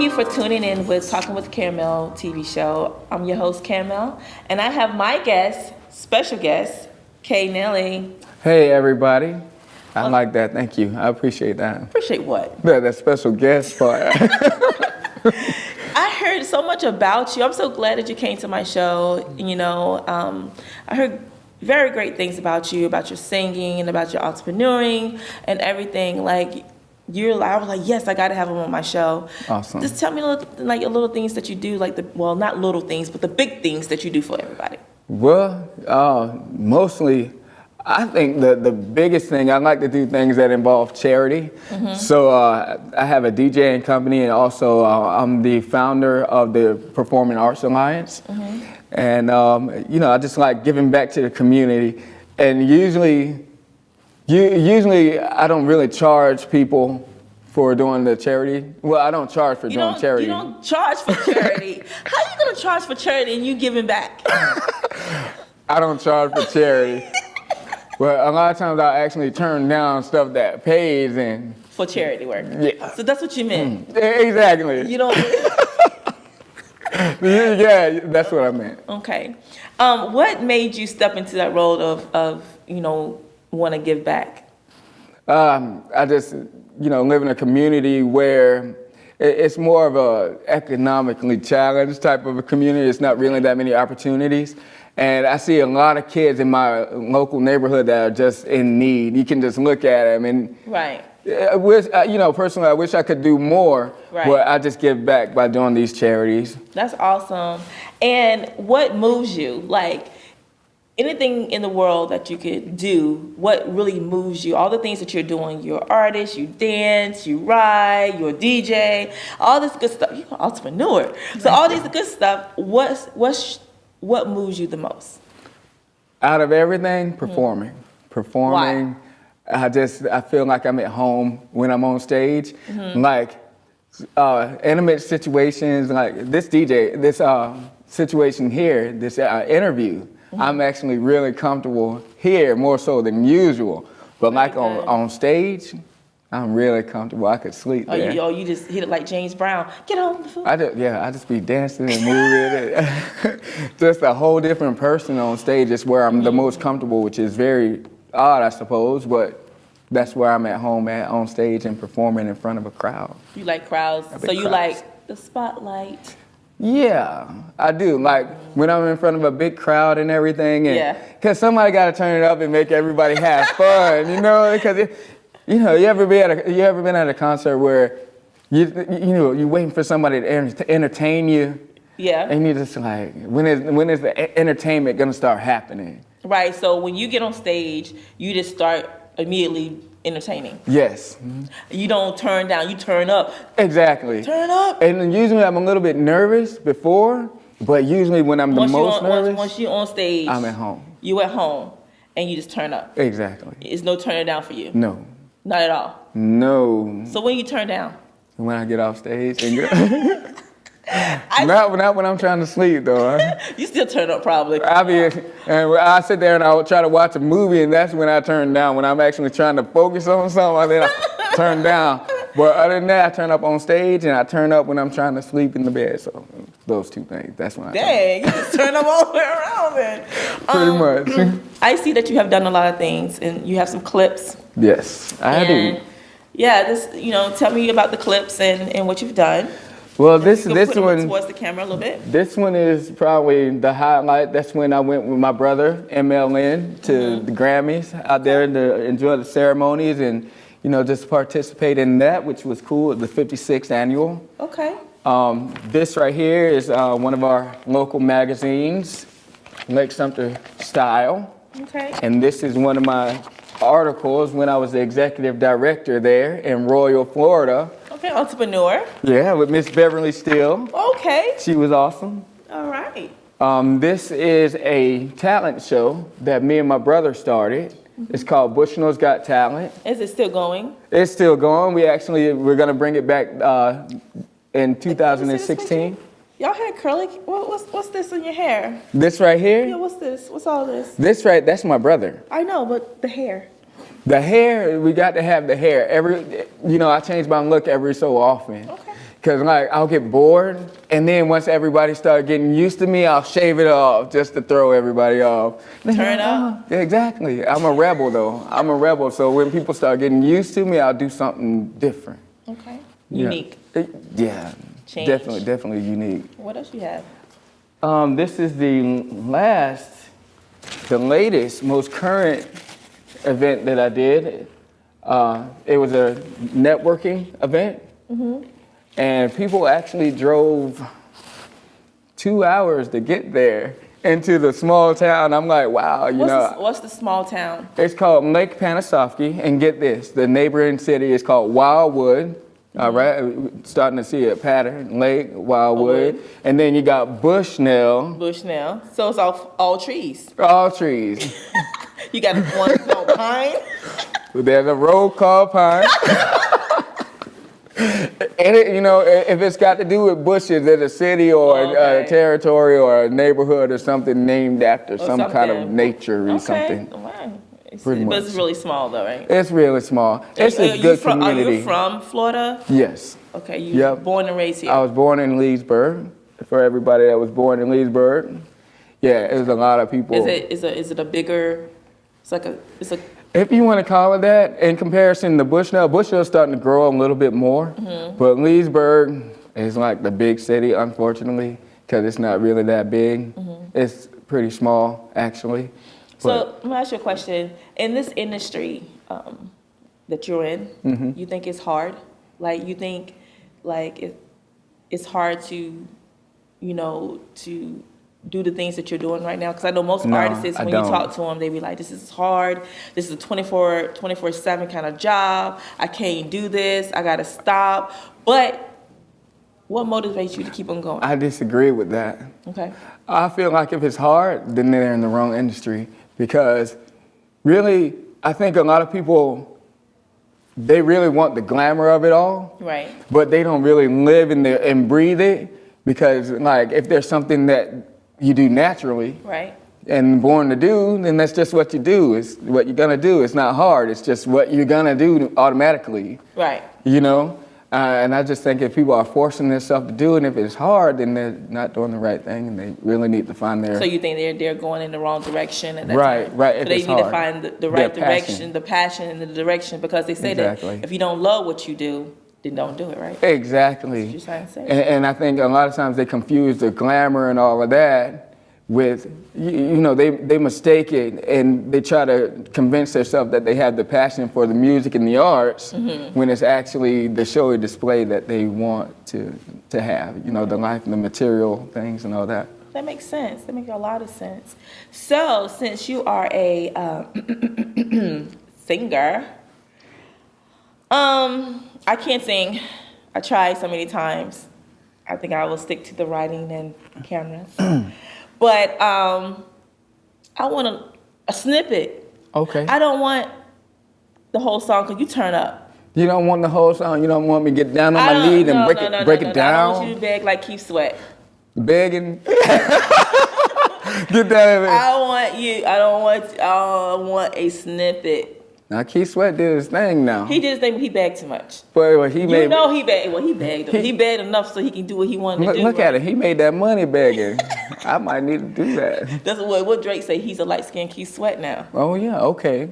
you for tuning in with Talking with Caramel TV show. I'm your host, Caramel, and I have my guest, special guest, Kay Nelly. Hey, everybody. I like that. Thank you. I appreciate that. Appreciate what? That special guest part. I heard so much about you. I'm so glad that you came to my show. I heard very great things about you, about your singing and about your entrepreneuring and everything. Like, I was like, yes, I got to have him on my show. Awesome. Just tell me a little things that you do, not little things, but the big things that you do for everybody. Well, mostly, I think the biggest thing, I like to do things that involve charity. Mm-hmm. So I have a DJing company, and also I'm the founder of the Performing Arts Alliance. Mm-hmm. And, I just like giving back to the community. And usually I don't really charge people for doing the charity. Well, I don't charge for doing charity. You don't charge for charity. How are you going to charge for charity and you giving back? I don't charge for charity. But a lot of times I actually turn down stuff that pays and for charity work. Yeah. So that's what you meant. Exactly. You don't. Yeah, that's what I meant. Okay. What made you step into that role of want to give back? I just live in a community where it's more of a economically challenged type of a community. It's not really that many opportunities. And I see a lot of kids in my local neighborhood that are just in need. You can just look at them and right. Personally, I wish I could do more, right. But I just give back by doing these charities. That's awesome. And what moves you? Like anything in the world that you could do, what really moves you? All the things that you're doing, you're an artist, you dance, you ride, you're a DJ, all this good stuff. You're an entrepreneur. So all this good stuff, what moves you the most? Out of everything, performing. Why? I feel like I'm at home when I'm on stage. Mm-hmm. Like intimate situations, like this situation here, this interview, mm-hmm. I'm actually really comfortable here more so than usual. But like on stage, I'm really comfortable. I could sleep there. You just hit it like James Brown. Get on the floor. I just be dancing and moving. Just a whole different person on stage is where I'm the most comfortable, which is very odd, I suppose, but that's where I'm at home on stage and performing in front of a crowd. You like crowds? You like the spotlight? Yeah, I do. Like when I'm in front of a big crowd and everything. Yeah. Because somebody got to turn it up and make everybody have fun, because you ever been at a concert where you're waiting for somebody to entertain you? Yeah. And you're just like, when is the entertainment gonna start happening? Right. So when you get on stage, you just start immediately entertaining. Yes. You don't turn down. You turn up. Exactly. Turn up. And usually I'm a little bit nervous before, but usually when I'm nervous, once you're on stage, I'm at home. You at home, and you just turn up. Exactly. It's no turning down for you. No. Not at all. No. So when you turn down? When I get off stage and not when I'm trying to sleep though. You still turn up probably. I sit there and I'll try to watch a movie, and that's when I turn down. When I'm actually trying to focus on something, then I turn down. But other than that, I turn up on stage and I turn up when I'm trying to sleep in the bed. So those two things, that's when I Dang, you just turn up all the way around then. Pretty much. I see that you have done a lot of things and you have some clips. Yes, I do. Yeah, tell me about the clips and what you've done. Well, this put one towards the camera a little bit. This one is probably the highlight. That's when I went with my brother MLN to the Grammys out there to enjoy the ceremonies and just participate in that, which was cool. The 56th annual. Okay. This right here is one of our local magazines, Lake Sumter Style. Okay. And this is one of my articles when I was the executive director there in Royal, Florida. Okay, entrepreneur. Yeah, with Miss Beverly Steele. Okay. She was awesome. All right. This is a talent show that me and my brother started. Mm-hmm. It's called Bushnell's Got Talent. Is it still going? It's still going. We're going to bring it back in 2016. Y'all had curly. What's this in your hair? This right here? Yeah, what's this? What's all this? That's my brother. I know, but the hair. The hair, we got to have the hair. I change my look every so often. Okay. Cause like I'll get bored, and then once everybody started getting used to me, I'll shave it off just to throw everybody off. Turn up. Yeah, exactly. I'm a rebel though. I'm a rebel. So when people start getting used to me, I'll do something different. Okay. Yeah. Unique. Yeah. Change. Definitely unique. What else you have? This is the latest, most current event that I did. It was a networking event. And people actually drove 2 hours to get there into the small town. I'm like, wow, What's the small town? It's called Lake Panasoffkee, and get this, the neighboring city is called Wildwood. All right, we're starting to see a pattern. Lake, Wildwood, and then you got Bushnell. Bushnell. So it's all trees. All trees. You got one called Pine. There's a road called Pine. And if it's got to do with bushes, there's a city or a territory or a neighborhood or something named after some kind of nature or something. Wow. Pretty But much. it's really small though, right? It's really small. It's a good community. Are you from Florida? Yes. Okay, you were born and raised here. I was born in Leesburg. For everybody that was born in Leesburg, yeah, there's a lot of people. Is it a bigger? It's a. If you want to call it that, in comparison to Bushnell's starting to grow a little bit more, but Leesburg is like the big city, unfortunately, because it's not really that big. It's pretty small, actually. So let me ask you a question. In this industry that you're in, you think it's hard? Like you think, like it's hard to, to do the things that you're doing right now? Because I know most artists, when you talk to them, they be like, this is hard. This is a 24/7 kind of job. I can't do this. I got to stop. But what motivates you to keep on going? I disagree with that. Okay. I feel like if it's hard, then they're in the wrong industry. Because really, I think a lot of people, they really want the glamour of it all. Right. But they don't really live in there and breathe it. Because like, if there's something that you do naturally, right, and born to do, then that's just what you do. It's what you're gonna do. It's not hard. It's just what you're gonna do automatically. Right. And I just think if people are forcing themselves to do it, and if it's hard, then they're not doing the right thing, and they really need to find their. So you think they're going in the wrong direction at that right, time? right. So if they it's need hard. to find the right Their direction, the passion, and the direction, because they say that if you don't love what you do, then don't do it, right? Exactly. That's what you're trying to say. And I think a lot of times they confuse the glamour and all of that with, they mistake it, and they try to convince themselves that they have the passion for the music and the arts when it's actually the showy display that they want to have, the life and the material things and all that. That makes sense. That makes a lot of sense. So since you are a singer, I can't sing. I tried so many times. I think I will stick to the writing and cameras. But I want a snippet. Okay. I don't want the whole song because you turn up. You don't want the whole song? You don't want me to get down on my lead and break it down? I don't want you to beg like Keith Sweat. Begging? Get down. I don't want a snippet. Now Keith Sweat did his thing now. He did his thing, but he begged too much. But he made. He begged. Well, he begged. He begged enough so he can do what he wanted to do. Look at it. He made that money begging. I might need to do that. That's what Drake say. He's a light-skinned Keith Sweat now. Oh yeah. Okay.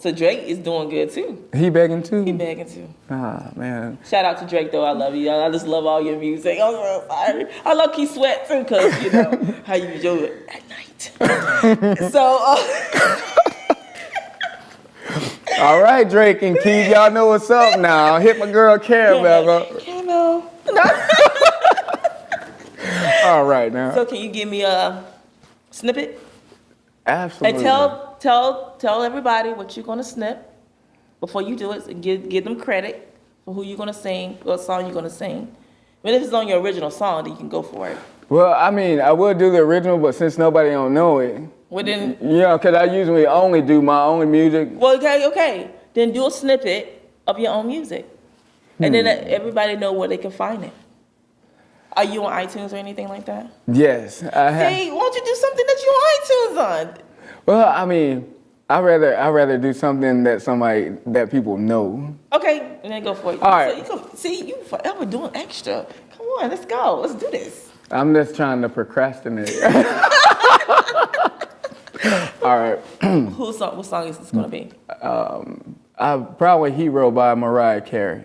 So Drake is doing good too. He begging too. He begging too. Ah man. Shout out to Drake though. I love you. I just love all your music. I'm so sorry. I love Keith Sweat too because how you do it at night. So. All right, Drake and Keith, y'all know what's up now. Hit my girl Caramel. Caramel. All right now. So can you give me a snippet? Absolutely. And tell everybody what you're gonna snip before you do it, and give them credit for who you're gonna sing, what song you're gonna sing. But if it's on your original song, then you can go for it. Well, I mean, I would do the original, but since nobody don't know it. Well then. Yeah, because I usually only do my own music. Well, okay. Then do a snippet of your own music, and then everybody know where they can find it. Are you on iTunes or anything like that? Yes, I have. Hey, why don't you do something that you're on iTunes on? Well, I mean, I'd rather do something that people know. Okay, and then go for it. All right. So you forever doing extra. Come on, let's go. Let's do this. I'm just trying to procrastinate. All right. What song is this gonna be? Probably Hero by Mariah Carey.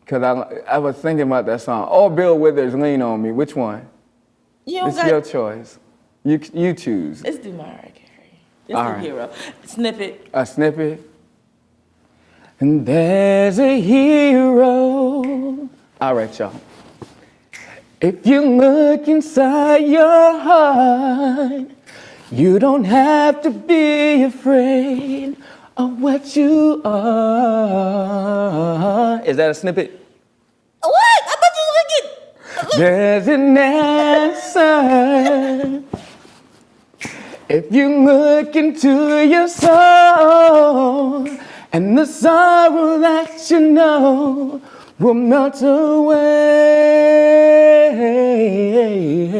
Because I was thinking about that song. Or Bill Withers, Lean on Me. Which one? It's your choice. You choose. Let's do Mariah Carey. Let's All do right. Hero. Snippet. A snippet. And there's a hero. All right, y'all. If you look inside your heart, you don't have to be afraid of what you are. Is that a snippet? What? I thought you were looking. There's an answer. If you look into your soul, and the sorrow that you know will melt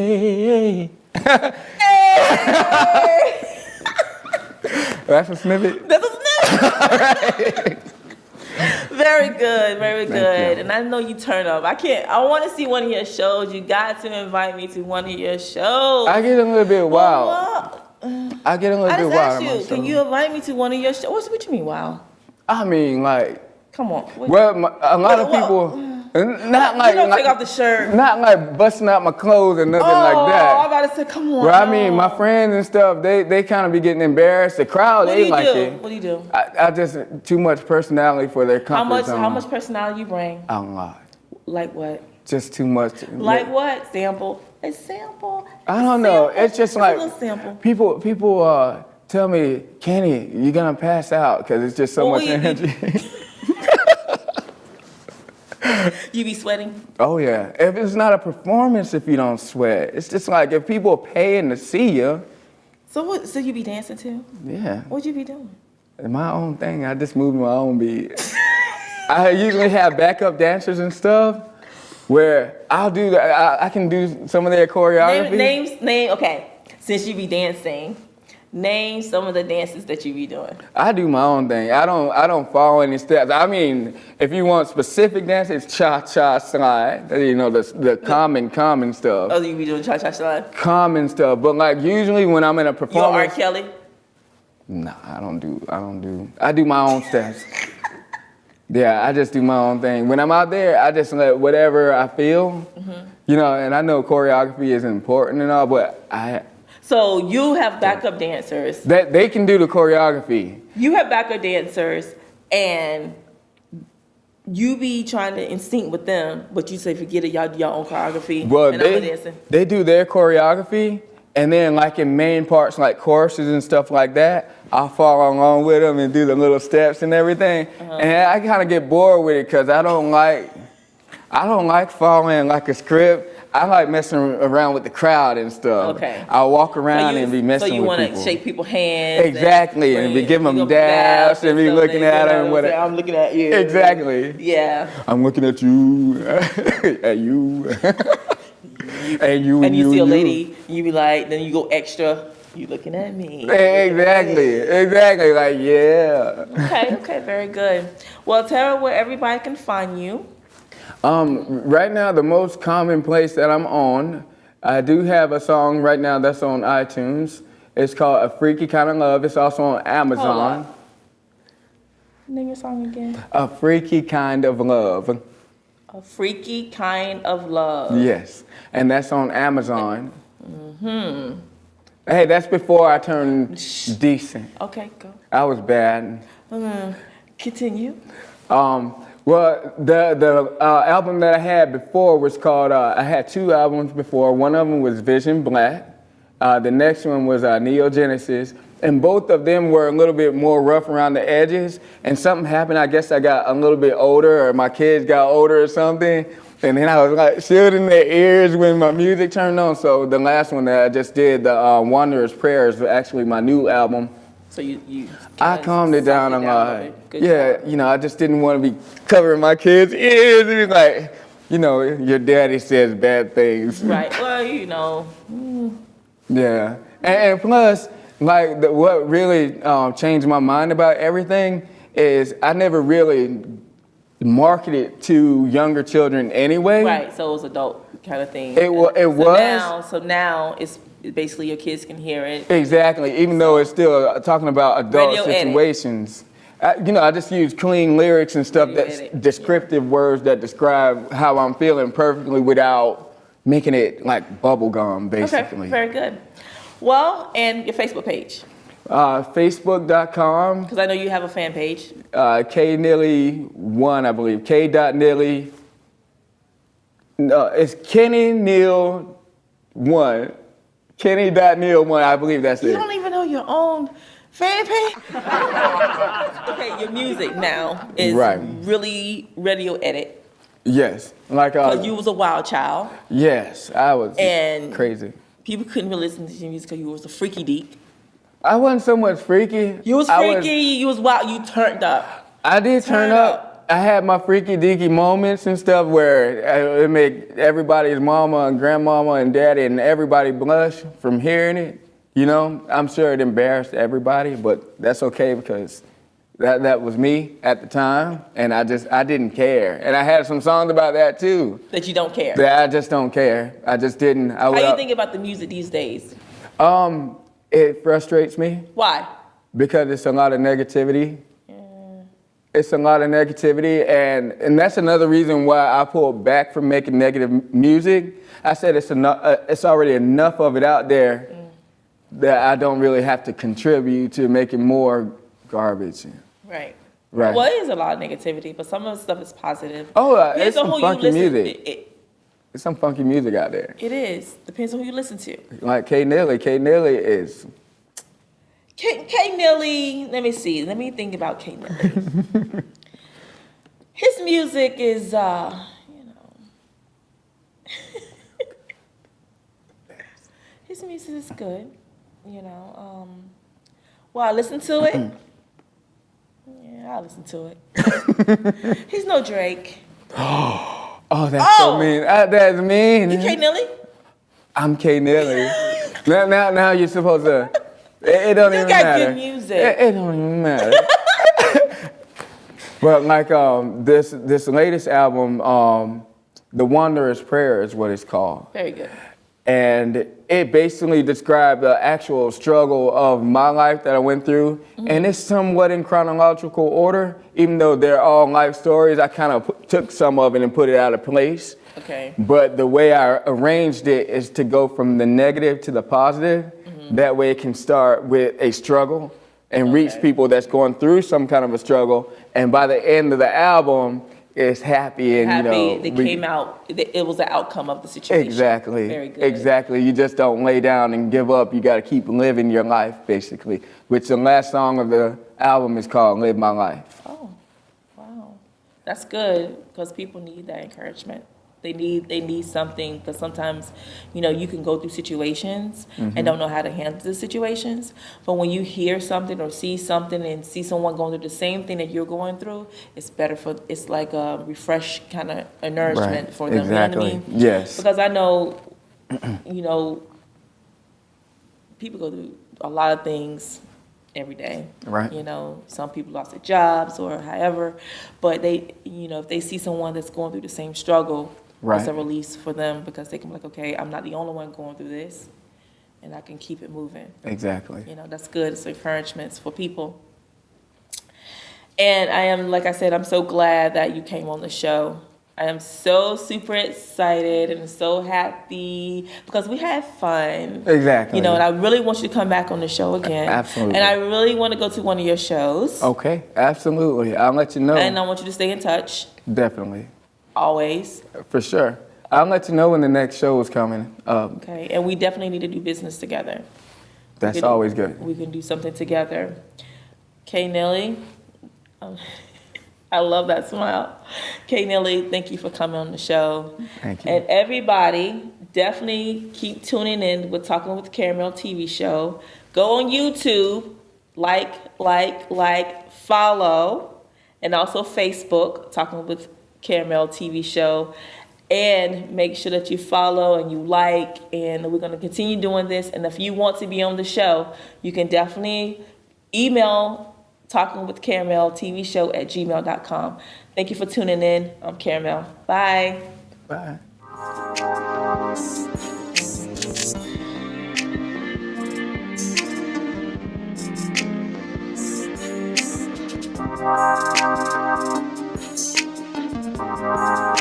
away. That's a snippet? That's a snippet. Very good, very good. you. And I know you turn up. I want to see one of your shows. You got to invite me to one of your shows. I get a little bit wild. Well, I get a little I bit just wild. asked on my you, can show. you invite me to one of your shows? What you mean, wow? I mean, like, Come on. well, a lot of people, not like, you don't take off the shirt. not like busting out my clothes or nothing like I'm that. about to say, come on. Well, I mean, my friends and stuff, they kind of be getting embarrassed. The crowd, What do they you like do? it. What do you do? I just too much personality for their comfort zone. How much personality you bring? I don't lie. Like what? Just too much. Like what? Sample. A sample. I don't know. Sample. It's just a like little sample. people tell me, Kenny, you're gonna pass out because it's just so Well, much you- energy. You be sweating? Oh yeah. If it's not a performance, if you don't sweat, it's just like if people are paying to see you. So what? So you be dancing too? Yeah. What you be doing? My own thing. I just move my own beat. I usually have backup dancers and stuff where I'll do that. I can do some of their choreography. Okay. Since you be dancing, name some of the dances that you be doing. I do my own thing. I don't follow any steps. I mean, if you want specific dances, cha-cha slide. You know, the common stuff. Oh, you be doing cha-cha slide? Common stuff. But like usually when I'm in a You R. performance. Kelly? Nah, I do my own steps. Yeah, I just do my own thing. When I'm out there, I just let whatever I feel, you know, and I know choreography is important and all, but So you have backup dancers. that they can do the choreography. You have backup dancers, and you be trying to in sync with them, but you say forget it, y'all do your own choreography. Well, and I'm dancing. they do their choreography, and then like in main parts like choruses and stuff like that, I'll follow along with them and do the little steps and everything. And I kind of get bored with it because I don't like following like a script. I like messing around with the crowd and stuff. Okay. I'll walk around and be messing So you with want people. to shake people's hands. Exactly, and be giving them dabs and be stuff, looking at them and whatever. I'm looking at you. Exactly. Yeah. I'm looking at you, at you, and you, And you see a you. lady, you be like, then you go extra. You looking at me. Exactly. Like, yeah. Okay, very good. Well, tell her where everybody can find you. Right now, the most common place that I'm on, I do have a song right now that's on iTunes. It's called A Freaky Kind of Love. It's also on Amazon. Hold Name your song again. A Freaky Kind of Love. A Freaky Kind of Love. Yes, and that's on Amazon. Hey, that's before I turned decent. Okay, go. I was bad. Continue. Well, the album that I had before was called, I had two albums before. One of them was Vision Black. The next one was Neo Genesis. And both of them were a little bit more rough around the edges. And something happened, I guess I got a little bit older, or my kids got older or something. And then I was like shielding their ears when my music turned on. So the last one that I just did, the Wanderer's Prayers, was actually my new album. So you I calmed it down a lot. Good Yeah, job. you know, I just didn't want to be covering my kids' ears. It was like, you know, your daddy says bad things. Right. Well, you know. Yeah. And plus, Like what really changed my mind about everything is I never really marketed to younger children anyway. Right, so it was adult kind of thing. It was. So now it's basically your kids can hear it. Exactly, even though it's still talking about adult Radio edit. situations. I just use clean lyrics and stuff Radio that's edit. descriptive words that describe how I'm feeling perfectly without making it like bubble gum, basically. Okay, very good. Well, and your Facebook page, Facebook.com, because I know you have a fan page. KNeely1, I believe. K.Neely. No, it's Kenny Neal 1. Kenny.Neal1, I believe that's You it. don't even know your own fan page? Okay, your music now is Right. really radio edit. Yes. Like, Because you was a wild child. yes, I was And- crazy. People couldn't really listen to your music because you was a freaky deek. I wasn't so much freaky. You was I freaky, you was wild, you turned up. I did turn up. I had my freaky deaky moments and stuff where it made everybody's mama and grandmama and daddy and everybody blush from hearing it. You know, I'm sure it embarrassed everybody, but that's okay because that was me at the time, and I didn't care. And I had some songs about that too. That you don't care. That I just don't care. I just didn't. How you think about the music these days? It frustrates me Why? because it's a lot of negativity. It's a lot of negativity, and that's another reason why I pulled back from making negative music. I said it's enough. It's already enough of it out there that I don't really have to contribute to making more garbage. Right. Right. Well, it is a lot of negativity, but some of the stuff is positive. Oh, Depends it's on some who you funky listen- music. There's some funky music out there. It is. Depends on who you listen to. Like K. Neely. K. Neely is. K. Neely, let me see. Let me think about K. Neely. His music is, his music is good, Well, I listen to it. Yeah, I listen to it. He's no Drake. Oh, that's so Oh! mean. That's mean. You K. Neely? I'm K. Neely. now you're supposed to. It don't You even got matter. good music. It don't even matter. But like this latest album, The Wanderer's Prayer is what it's called. Very good. And it basically described the actual struggle of my life that I went through. And it's somewhat in chronological order, even though they're all life stories. I kind of took some of it and put it out of place. Okay. But the way I arranged it is to go from the negative to the positive. That way it can start with a struggle and reach people that's going through some kind of a struggle. And by the end of the album, it's happy and, Happy they came out, it was the outcome of the situation. Exactly. Very good. Exactly. You just don't lay down and give up. You got to keep living your life, basically. Which the last song of the album is called "Live My Life." Oh, wow. That's good because people need that encouragement. They need something because sometimes, you can go through situations and don't know how to handle the situations. But when you hear something or see something and see someone going through the same thing that you're going through, it's like a refresh kind of a nourishment Right. for them. Exactly. You know what I mean? Yes. Because I know, people go through a lot of things every day. Right. Some people lost their jobs or however, but they, if they see someone that's going through the same struggle, Right. it's a release for them because they can be like, okay, I'm not the only one going through this, and I can keep it moving. Exactly. That's good. It's encouragements for people. And I am, like I said, I'm so glad that you came on the show. I am so super excited and so happy because we had fun. Exactly. And I really want you to come back on the show again. Absolutely. And I really want to go to one of your shows. Okay. Absolutely. I'll let you know. And I want you to stay in touch, Definitely. always. For sure. I'll let you know when the next show is coming. Okay. And we definitely need to do business together. That's We can- always good. We can do something together. K. Neely, I love that smile. K. Neely, thank you for coming on the show. Thank you. And everybody, definitely keep tuning in with Talking with Caramel TV show. Go on YouTube, follow, and also Facebook, Talking with Caramel TV show. And make sure that you follow and you like, and we're going to continue doing this. And if you want to be on the show, you can definitely email talkingwithcaramel.tvshow@gmail.com. Thank you for tuning in. I'm Caramel. Bye. Bye. Thank you.